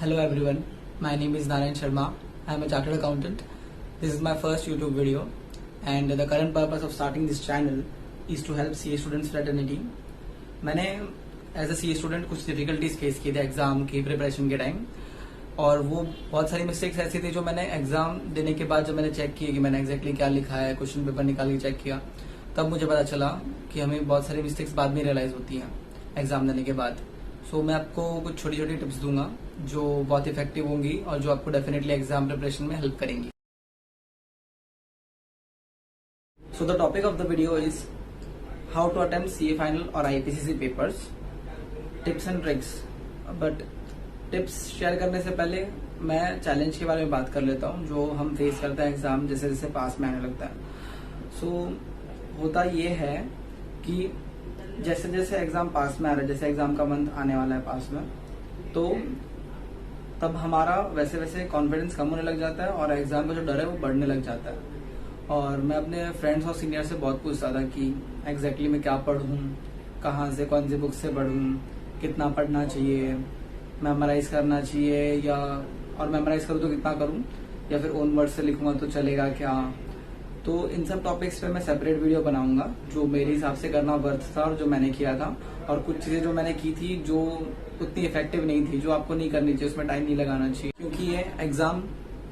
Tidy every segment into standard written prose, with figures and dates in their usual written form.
Hello everyone, my name is Narayan Sharma. I am a chartered accountant. This is my first YouTube video and the current purpose of starting this channel is to help CA students fraternity. मैंने as a CA student कुछ difficulties face की थी exam की preparation के time, और वो बहुत सारी मिस्टेक्स ऐसी थी जो मैंने एग्जाम देने के बाद जब मैंने चेक किया कि मैंने एग्जैक्टली क्या लिखा है, क्वेश्चन पेपर निकाल के चेक किया, तब मुझे पता चला कि हमें बहुत सारी मिस्टेक्स बाद में रियलाइज होती हैं एग्जाम देने के बाद। सो मैं आपको कुछ छोटी छोटी टिप्स दूंगा जो बहुत इफेक्टिव होंगी और जो आपको डेफिनेटली एग्जाम प्रिपरेशन में हेल्प करेंगी। So the topic of the video is how to attempt CA final और IPCC papers, tips and tricks. But tips share करने से पहले मैं चैलेंज के बारे में बात कर लेता हूँ जो हम फेस करते हैं एग्जाम जैसे जैसे पास में आने लगता है। सो होता ये है कि जैसे जैसे एग्जाम पास में आ रहा है, जैसे एग्जाम का मंथ आने वाला है पास में, तो तब हमारा वैसे वैसे कॉन्फिडेंस कम होने लग जाता है और एग्जाम का जो डर है वो बढ़ने लग जाता है। और मैं अपने फ्रेंड्स और सीनियर से बहुत पूछता था कि एग्जैक्टली मैं क्या पढ़ूं, कहाँ से कौन सी बुक से पढ़ूं, कितना पढ़ना चाहिए, मेमोराइज करना चाहिए या और मेमोराइज करूँ तो कितना करूँ, या फिर ओन वर्ड से लिखूंगा तो चलेगा क्या। तो इन सब टॉपिक्स पे मैं सेपरेट वीडियो बनाऊंगा जो मेरे हिसाब से करना वर्थ था और जो मैंने किया था, और कुछ चीजें जो मैंने की थी जो उतनी इफेक्टिव नहीं थी, जो आपको नहीं करनी चाहिए, उसमें टाइम नहीं लगाना चाहिए, क्योंकि ये एग्जाम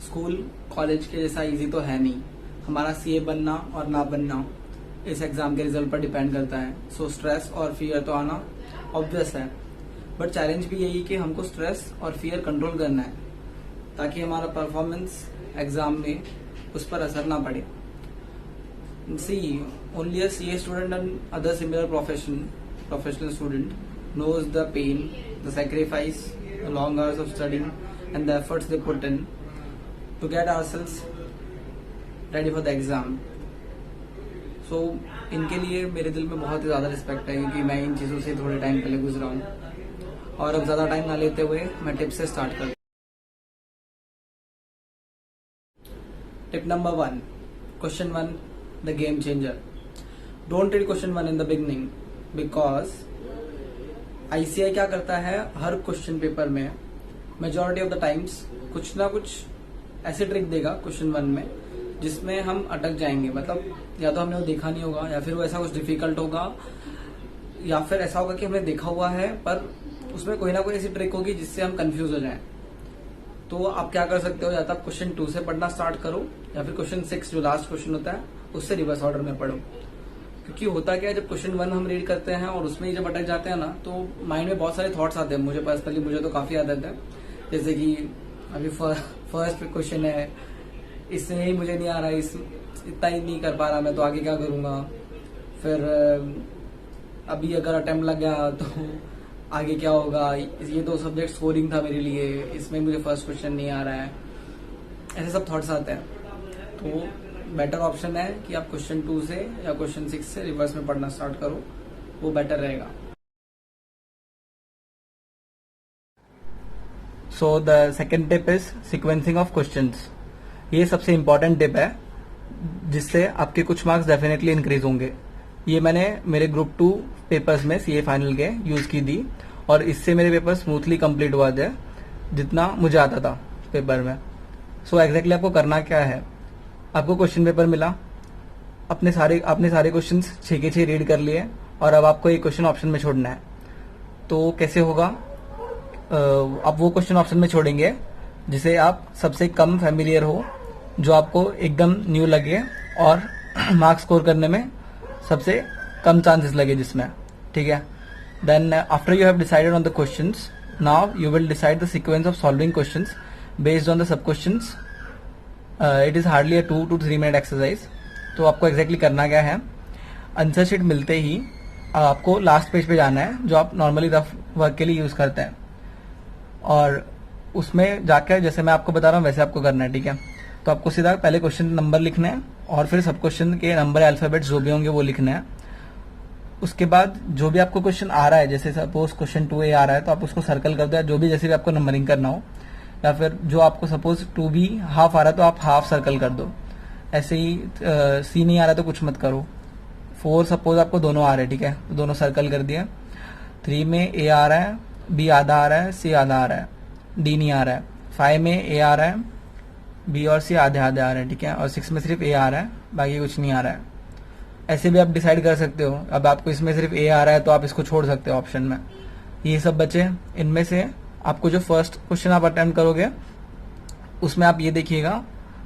स्कूल कॉलेज के जैसा इजी तो है नहीं। हमारा CA बनना और ना बनना इस एग्जाम के रिजल्ट पर डिपेंड करता है। सो स्ट्रेस और फियर तो आना ऑब्वियस है, बट चैलेंज भी यही कि हमको स्ट्रेस और फियर कंट्रोल करना है ताकि हमारा परफॉर्मेंस एग्जाम में उस पर असर ना पड़े। See, only a CA student and other similar professional student knows the pain, the sacrifice, the long hours of studying and the efforts they put in to get ourselves ready for the exam. So, इनके लिए मेरे दिल में बहुत ही ज्यादा respect है क्योंकि मैं इन चीजों से थोड़े टाइम पहले गुजरा हूँ। और अब ज्यादा टाइम ना लेते हुए मैं टिप से स्टार्ट करता हूँ। Tip number 1, question 1, the game changer. Don't read question 1 in the beginning because ICI क्या करता है, हर क्वेश्चन पेपर में मेजॉरिटी ऑफ द टाइम्स कुछ ना कुछ ऐसे ट्रिक देगा क्वेश्चन 1 में जिसमें हम अटक जाएंगे। मतलब या तो हमने वो देखा नहीं होगा, या फिर वो ऐसा कुछ डिफिकल्ट होगा, या फिर ऐसा होगा कि हमने देखा हुआ है पर उसमें कोई ना कोई ऐसी ट्रिक होगी जिससे हम कंफ्यूज हो जाएं। तो आप क्या कर सकते हो, या तो आप क्वेश्चन 2 से पढ़ना स्टार्ट करो या फिर क्वेश्चन 6 जो लास्ट क्वेश्चन होता है उससे रिवर्स ऑर्डर में पढ़ो। क्योंकि होता क्या है, जब क्वेश्चन 1 हम रीड करते हैं और उसमें ही जब अटक जाते हैं ना, तो माइंड में बहुत सारे थॉट्स आते हैं। मुझे पर्सनली मुझे तो काफी आदत है, जैसे कि अभी फर्स्ट क्वेश्चन है, इसमें ही मुझे नहीं आ रहा, इतना ही नहीं कर पा रहा मैं, तो आगे क्या करूंगा। फिर अभी अगर अटेम्प्ट लग गया तो आगे क्या होगा, ये 2 सब्जेक्ट स्कोरिंग था मेरे लिए, इसमें मुझे फर्स्ट क्वेश्चन नहीं आ रहा है, ऐसे सब थॉट्स आते हैं। तो बेटर ऑप्शन है कि आप क्वेश्चन 2 से या क्वेश्चन 6 से रिवर्स में पढ़ना स्टार्ट करो, वो बेटर रहेगा। So the second tip is sequencing of questions. ये सबसे इंपॉर्टेंट टिप है जिससे आपके कुछ मार्क्स डेफिनेटली इंक्रीज होंगे। ये मैंने मेरे ग्रुप 2 पेपर्स में CA फाइनल के यूज की थी और इससे मेरे पेपर स्मूथली कंप्लीट हुआ थे जितना मुझे आता था पेपर में। सो एग्जैक्टली आपको करना क्या है, आपको क्वेश्चन पेपर मिला, आपने सारे क्वेश्चंस 6 के 6 रीड कर लिए और अब आपको एक क्वेश्चन ऑप्शन में छोड़ना है। तो कैसे होगा, आप वो क्वेश्चन ऑप्शन में छोड़ेंगे जिसे आप सबसे कम फैमिलियर हो, जो आपको एकदम न्यू लगे और मार्क्स स्कोर करने में सबसे कम चांसेस लगे जिसमें, ठीक है। Then after you have decided on the questions, now you will decide the sequence of solving questions based on the sub questions. It is hardly a 2 to 3 minute exercise. तो आपको exactly करना क्या है, answer sheet मिलते ही आपको last page पे जाना है जो आप नॉर्मली रफ वर्क के लिए यूज करते हैं, और उसमें जाकर जैसे मैं आपको बता रहा हूँ वैसे आपको करना है, ठीक है। तो आपको सीधा पहले क्वेश्चन नंबर लिखना है और फिर सब क्वेश्चन के नंबर अल्फाबेट्स जो भी होंगे वो लिखना है। उसके बाद जो भी आपको क्वेश्चन आ रहा है, जैसे सपोज क्वेश्चन 2A आ रहा है तो आप उसको सर्कल कर दो, जो भी जैसे भी आपको नंबरिंग करना हो, या फिर जो आपको सपोज 2B हाफ आ रहा है तो आप हाफ सर्कल कर दो। ऐसे ही C नहीं आ रहा तो कुछ मत करो। 4 सपोज आपको दोनों आ रहे हैं, ठीक है, तो दोनों सर्कल कर दिया। 3 में A आ रहा है, B आधा आ रहा है, C आधा आ रहा है। डी नहीं आ रहा है, 5 में ए आ रहा है, बी और सी आधे आधे आ रहे हैं, ठीक है, और 6 में सिर्फ ए आ रहा है, बाकी कुछ नहीं आ रहा है। ऐसे भी आप डिसाइड कर सकते हो, अब आपको इसमें सिर्फ ए आ रहा है तो आप इसको छोड़ सकते हो ऑप्शन में। ये सब बचे, इनमें से आपको जो फर्स्ट क्वेश्चन आप अटेम्प्ट करोगे उसमें आप ये देखिएगा,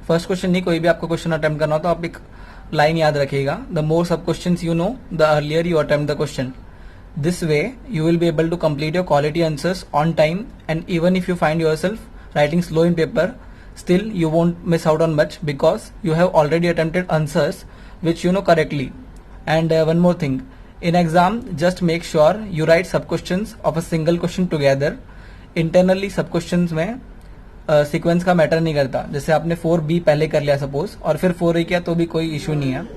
फर्स्ट क्वेश्चन नहीं, कोई भी आपको क्वेश्चन अटेम्प्ट करना हो तो आप एक लाइन याद रखिएगा, the more sub question you know the earlier you attempt the question, this way you will be able to complete your quality answers on time, and even if you find yourself writing slow in paper, still you won't miss out on much because you have already attempted answers which you know correctly. And one more thing, in exam just make sure you write sub questions of a single question together. Internally sub questions में sequence का matter नहीं करता, जैसे आपने 4B पहले कर लिया suppose और फिर 4A किया तो भी कोई इशू नहीं है।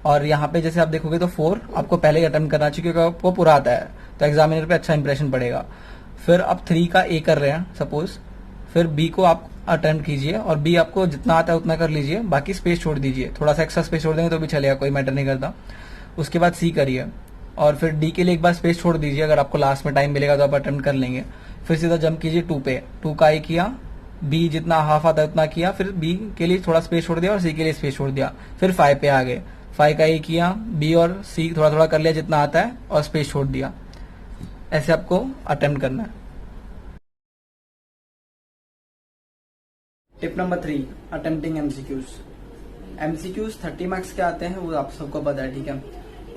और यहाँ पे जैसे आप देखोगे तो 4 आपको पहले ही अटेम्प्ट करना चाहिए क्योंकि आपको पूरा आता है, तो एग्जामिनर पे अच्छा इंप्रेशन पड़ेगा। फिर आप 3 का A कर रहे हैं सपोज, फिर B को आप अटेम्प्ट कीजिए और बी आपको जितना आता है उतना कर लीजिए, बाकी स्पेस छोड़ दीजिए, थोड़ा सा एक्स्ट्रा स्पेस छोड़ देंगे तो भी चलेगा, कोई मैटर नहीं करता। उसके बाद सी करिए और फिर डी के लिए एक बार स्पेस छोड़ दीजिए, अगर आपको लास्ट में टाइम मिलेगा तो आप अटेम्प्ट कर लेंगे। फिर सीधा जंप कीजिए 2 पे, 2 का ए किया, बी जितना हाफ आता है उतना किया, फिर बी के लिए थोड़ा स्पेस छोड़ दिया और सी के लिए स्पेस छोड़ दिया, फिर 5 पे आ गए, 5 का ए किया, बी और सी थोड़ा थोड़ा कर लिया जितना आता है और स्पेस छोड़ दिया। ऐसे आपको अटेम्प्ट करना है। Tip number 3, attempting MCQs. MCQs 30 marks के आते हैं, वो आप सबको पता है, ठीक है।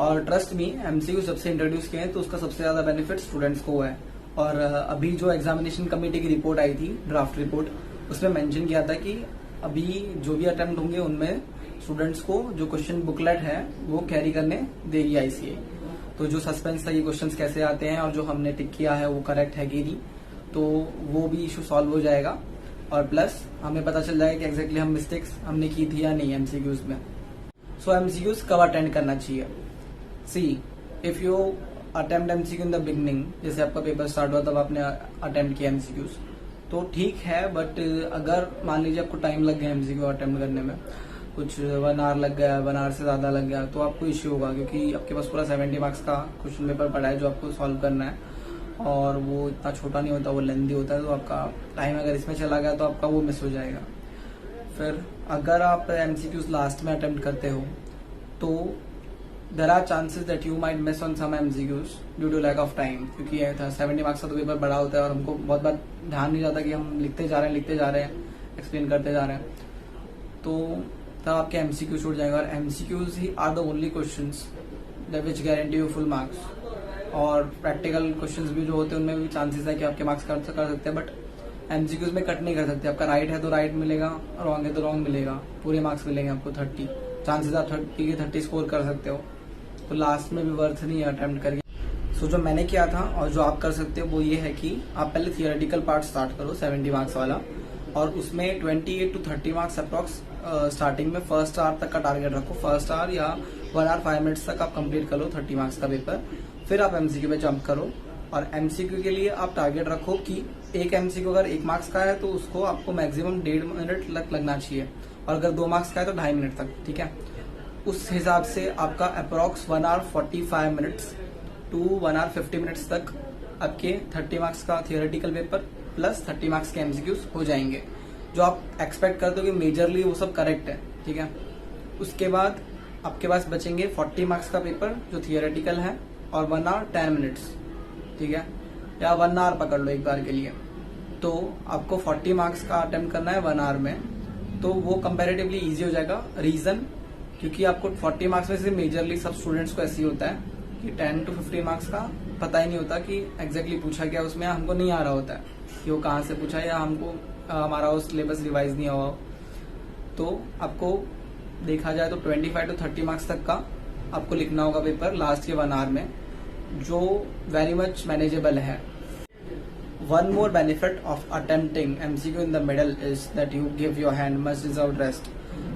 और ट्रस्ट मी, एमसीक्यूज जब से इंट्रोड्यूस किए हैं तो उसका सबसे ज्यादा बेनिफिट स्टूडेंट्स को हुआ है। और अभी जो एग्जामिनेशन कमेटी की रिपोर्ट आई थी, ड्राफ्ट रिपोर्ट, उसमें मेंशन किया था कि अभी जो भी अटेम्प्ट होंगे उनमें स्टूडेंट्स को जो क्वेश्चन बुकलेट है वो कैरी करने देगी आईसीए। तो जो सस्पेंस था ये क्वेश्चन कैसे आते हैं और जो हमने टिक किया है वो करेक्ट है कि नहीं, तो वो भी इशू सॉल्व हो जाएगा। और प्लस हमें पता चल जाएगा कि एग्जैक्टली हम मिस्टेक्स हमने की थी या नहीं एमसीक्यूज में। सो एमसीक्यूज कब अटेंड करना चाहिए? See, if you attempt MCQ in the beginning, जैसे आपका पेपर स्टार्ट हुआ तब आपने अटेम्प्ट किया एमसीक्यूज, तो ठीक है। बट अगर मान लीजिए आपको टाइम लग गया एमसीक्यू अटेम्प्ट करने में, कुछ 1 आवर लग गया, 1 आवर से ज्यादा लग गया, तो आपको इश्यू होगा क्योंकि आपके पास पूरा 70 मार्क्स का क्वेश्चन पेपर पड़ा है जो आपको सॉल्व करना है, और वो इतना छोटा नहीं होता, वो लेंदी होता है, तो आपका टाइम अगर इसमें चला गया तो आपका वो मिस हो जाएगा। फिर अगर आप एमसीक्यूज लास्ट में अटेम्प्ट करते हो तो there are chances that you might miss on some MCQs due to lack of time, क्योंकि 70 मार्क्स का तो पेपर बड़ा होता है और हमको बहुत बार ध्यान नहीं जाता कि हम लिखते जा रहे हैं, एक्सप्लेन करते जा रहे हैं, तो तब आपके एमसीक्यू छूट जाएगा। और एमसीक्यूज ही are the only questions which guarantee you full marks. और प्रैक्टिकल क्वेश्चंस भी जो होते हैं उनमें भी चांसेस है कि आपके मार्क्स कर सकते हैं, बट एमसीक्यूज में कट नहीं कर सकते। आपका राइट है तो राइट मिलेगा, रॉन्ग है तो रॉन्ग मिलेगा, पूरे मार्क्स मिलेंगे आपको 30 चांसेस, आप 30 के 30 स्कोर कर सकते हो, तो लास्ट में भी वर्थ नहीं है अटेम्प्ट करके। सो जो मैंने किया था और जो आप कर सकते हो वो ये है कि आप पहले थियोरेटिकल पार्ट स्टार्ट करो 70 मार्क्स वाला, और उसमें 28 to 30 मार्क्स अप्रॉक्स स्टार्टिंग में फर्स्ट आवर तक का टारगेट रखो। फर्स्ट आवर या 1 आवर 5 मिनट्स तक आप कंप्लीट कर लो 30 मार्क्स का पेपर, फिर आप एमसीक्यू पे जंप करो। और एमसीक्यू के लिए आप टारगेट रखो कि एक एमसीक्यू अगर 1 मार्क्स का है तो उसको आपको मैक्सिमम 1.5 मिनट तक लगना चाहिए, और अगर 2 मार्क्स का है तो 2.5 मिनट तक, ठीक है। उस हिसाब से आपका approx 1 hour 45 minutes to 1 hour 50 minutes तक आपके 30 मार्क्स का थियोरेटिकल पेपर प्लस 30 मार्क्स के एमसीक्यूज हो जाएंगे, जो आप एक्सपेक्ट करते हो कि मेजरली वो सब करेक्ट है, ठीक है। उसके बाद आपके पास बचेंगे 40 मार्क्स का पेपर जो थियोरेटिकल है, और 1 आवर 10 मिनट्स, ठीक है, या 1 आवर पकड़ लो एक बार के लिए। तो आपको 40 मार्क्स का अटेम्प्ट करना है 1 आवर में, तो वो कंपैरेटिवली इजी हो जाएगा। रीजन, क्योंकि आपको 40 मार्क्स में से मेजरली सब स्टूडेंट्स को ऐसे ही होता है कि 10 to 50 मार्क्स का पता ही नहीं होता कि एग्जैक्टली पूछा क्या उसमें, हमको नहीं आ रहा होता है कि वो कहाँ से पूछा, या हमको हमारा वो सिलेबस रिवाइज नहीं हुआ। तो आपको देखा जाए तो 25 to 30 मार्क्स तक का आपको लिखना होगा पेपर लास्ट के 1 आवर में, जो वेरी मच मैनेजेबल है। One more benefit of attempting MCQ in the middle is that you give your hand much deserved rest.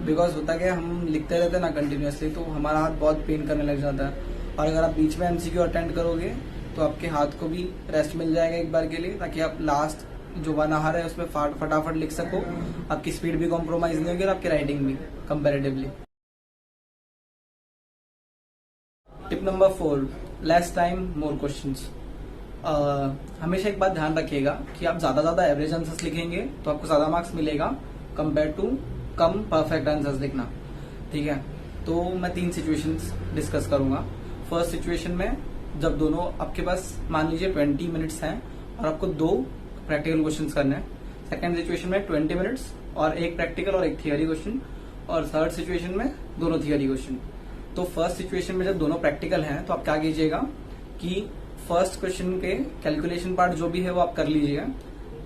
Because होता क्या, हम लिखते रहते हैं ना कंटिन्यूअसली, तो हमारा हाथ बहुत पेन करने लग जाता है, और अगर आप बीच में एमसीक्यू अटेंड करोगे तो आपके हाथ को भी रेस्ट मिल जाएगा एक बार के लिए, ताकि आप लास्ट जो 1 आवर है उसमें फटाफट लिख सको, आपकी स्पीड भी कॉम्प्रोमाइज नहीं होगी और आपकी राइटिंग भी comparatively. Tip number 4, less time more questions. हमेशा एक बात ध्यान रखिएगा कि आप ज्यादा एवरेज आंसर्स लिखेंगे तो आपको ज्यादा मार्क्स मिलेगा कंपेयर टू कम परफेक्ट आंसर्स लिखना। ठीक है, तो मैं 3 सिचुएशंस डिस्कस करूंगा। फर्स्ट सिचुएशन में जब दोनों आपके पास मान लीजिए 20 मिनट्स हैं और आपको 2 प्रैक्टिकल क्वेश्चंस करने हैं। सेकंड सिचुएशन में 20 मिनट्स और 1 प्रैक्टिकल और 1 थियरी क्वेश्चन, और थर्ड सिचुएशन में दोनों थियरी क्वेश्चन। तो फर्स्ट सिचुएशन में जब दोनों प्रैक्टिकल हैं तो आप क्या कीजिएगा कि फर्स्ट क्वेश्चन के कैलकुलेशन पार्ट जो भी है वो आप कर लीजिए,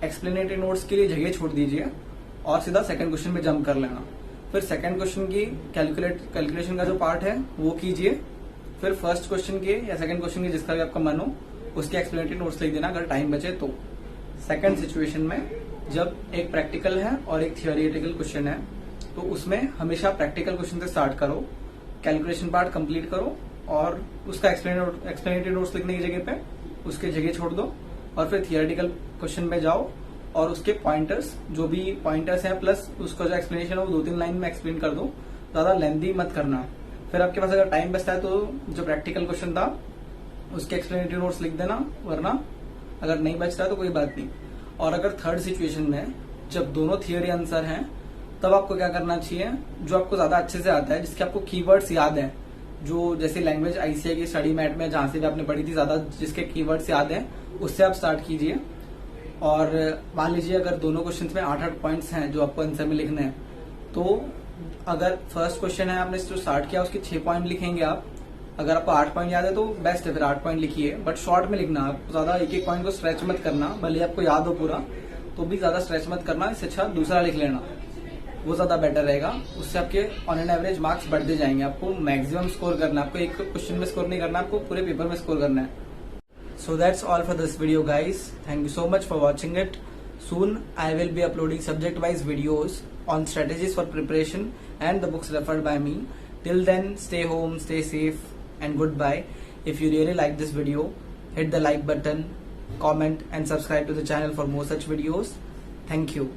एक्सप्लेनेटरी नोट्स के लिए जगह छोड़ दीजिए और सीधा सेकंड क्वेश्चन में जंप कर लेना। फिर सेकंड क्वेश्चन की कैलकुलेशन का जो पार्ट है वो कीजिए, फिर फर्स्ट क्वेश्चन के या सेकंड क्वेश्चन के जिसका भी आपका मन हो उसके एक्सप्लेनेटरी नोट्स लिख देना अगर टाइम बचे तो। सेकंड सिचुएशन में जब एक प्रैक्टिकल है और एक थियोरिटिकल क्वेश्चन है तो उसमें हमेशा प्रैक्टिकल क्वेश्चन से स्टार्ट करो, कैलकुलेशन पार्ट कंप्लीट करो और उसका एक्सप्लेनेटरी नोट्स लिखने की जगह पे उसके जगह छोड़ दो, और फिर थियोरिटिकल क्वेश्चन में जाओ और उसके पॉइंटर्स जो भी पॉइंटर्स हैं प्लस उसका जो एक्सप्लेनेशन है वो 2-3 लाइन में एक्सप्लेन कर दो, ज्यादा लेंथी मत करना। फिर आपके पास अगर टाइम बचता है तो जो प्रैक्टिकल क्वेश्चन था उसके एक्सप्लेनेटरी नोट्स लिख देना, वरना अगर नहीं बचता है तो कोई बात नहीं। और अगर थर्ड सिचुएशन में जब दोनों थियरी आंसर हैं तब आपको क्या करना चाहिए, जो आपको ज्यादा अच्छे से आता है, जिसके आपको कीवर्ड्स याद हैं, जो जैसे लैंग्वेज आईसीआई की स्टडी मैट में जहां से भी आपने पढ़ी थी ज्यादा जिसके कीवर्ड्स याद हैं उससे आप स्टार्ट कीजिए। और मान लीजिए अगर दोनों क्वेश्चन में 8-8 पॉइंट्स हैं जो आपको आंसर में लिखने हैं, तो अगर फर्स्ट क्वेश्चन है आपने जो स्टार्ट किया उसके 6 पॉइंट लिखेंगे आप। अगर आपको 8 पॉइंट याद है तो बेस्ट है, फिर 8 पॉइंट लिखिए, बट शॉर्ट में लिखना। आप ज्यादा एक पॉइंट को स्ट्रेच मत करना, भले आपको याद हो पूरा तो भी ज्यादा स्ट्रेच मत करना। इससे अच्छा दूसरा लिख लेना, वो ज्यादा बेटर रहेगा। उससे आपके ऑन एन एवरेज मार्क्स बढ़ते जाएंगे। आपको मैक्सिमम स्कोर करना है, आपको एक क्वेश्चन में स्कोर नहीं करना, आपको पूरे पेपर में स्कोर करना है। So that's all for this video, guys. Thank you so much for watching it. Soon I will be uploading subject wise videos on strategies for preparation and the books referred by me. Till then, stay home, stay safe, and goodbye. If you really like this video, hit the like button, comment and subscribe to the channel for more such videos. Thank you.